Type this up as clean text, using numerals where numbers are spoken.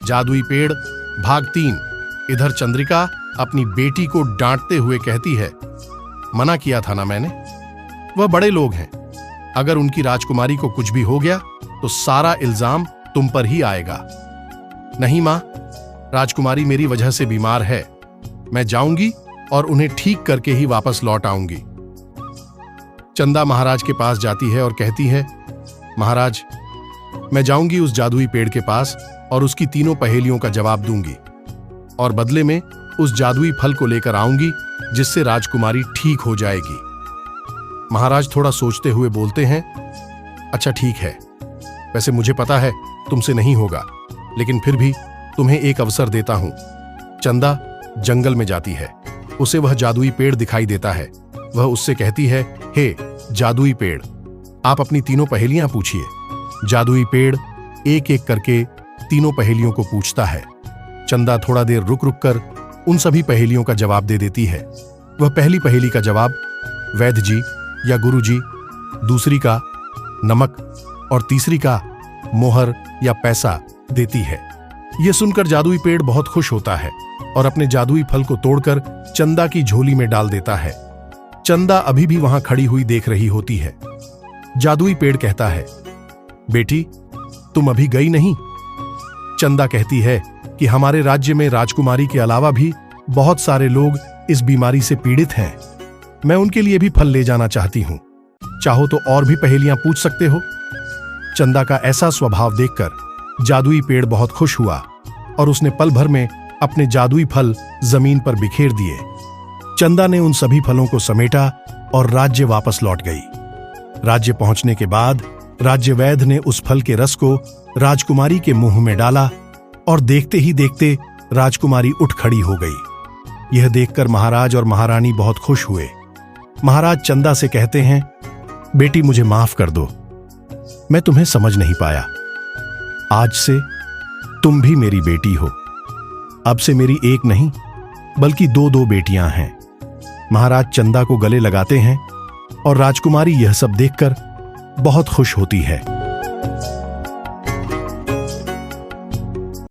जादुई पेड़ भाग 3। इधर चंद्रिका अपनी बेटी को डांटते हुए कहती है, मना किया था ना मैंने, वह बड़े लोग हैं, अगर उनकी राजकुमारी को कुछ भी हो गया तो सारा इल्जाम तुम पर ही आएगा। नहीं मां, राजकुमारी मेरी वजह से बीमार है, मैं जाऊंगी और उन्हें ठीक करके ही वापस लौट आऊंगी। चंदा महाराज के पास जाती है और कहती है, महाराज, मैं जाऊंगी उस जादुई पेड़ के पास और उसकी तीनों पहेलियों का जवाब दूंगी और बदले में उस जादुई फल को लेकर आऊंगी जिससे राजकुमारी ठीक हो जाएगी। महाराज थोड़ा सोचते हुए बोलते हैं, अच्छा ठीक है, वैसे मुझे पता है तुमसे नहीं होगा, लेकिन फिर भी तुम्हें एक अवसर देता हूं। चंदा जंगल में जाती है, उसे वह जादुई पेड़ दिखाई देता है। वह उससे कहती है, हे जादुई पेड़, आप अपनी तीनों पहेलियां पूछिए। जादुई पेड़ एक एक करके तीनों पहेलियों को पूछता है। चंदा थोड़ा देर रुक रुक कर उन सभी पहेलियों का जवाब दे देती है। वह पहली पहेली का जवाब वैद्य जी या गुरु जी, दूसरी का नमक और तीसरी का मोहर या पैसा देती है। यह सुनकर जादुई पेड़ बहुत खुश होता है और अपने जादुई फल को तोड़कर चंदा की झोली में डाल देता है। चंदा अभी भी वहां खड़ी हुई देख रही होती है। जादुई पेड़ कहता है, बेटी तुम अभी गई नहीं? चंदा कहती है कि हमारे राज्य में राजकुमारी के अलावा भी बहुत सारे लोग इस बीमारी से पीड़ित हैं, मैं उनके लिए भी फल ले जाना चाहती हूं, चाहो तो और भी पहेलियां पूछ सकते हो। चंदा का ऐसा स्वभाव देखकर जादुई पेड़ बहुत खुश हुआ और उसने पल भर में अपने जादुई फल जमीन पर बिखेर दिए। चंदा ने उन सभी फलों को समेटा और राज्य वापस लौट गई। राज्य पहुंचने के बाद राज्य वैद्य ने उस फल के रस को राजकुमारी के मुंह में डाला और देखते ही देखते राजकुमारी उठ खड़ी हो गई। यह देखकर महाराज और महारानी बहुत खुश हुए। महाराज चंदा से कहते हैं, बेटी मुझे माफ कर दो, मैं तुम्हें समझ नहीं पाया। आज से तुम भी मेरी बेटी हो। अब से मेरी एक नहीं बल्कि दो बेटियां हैं। महाराज चंदा को गले लगाते हैं और राजकुमारी यह सब देखकर बहुत खुश होती है।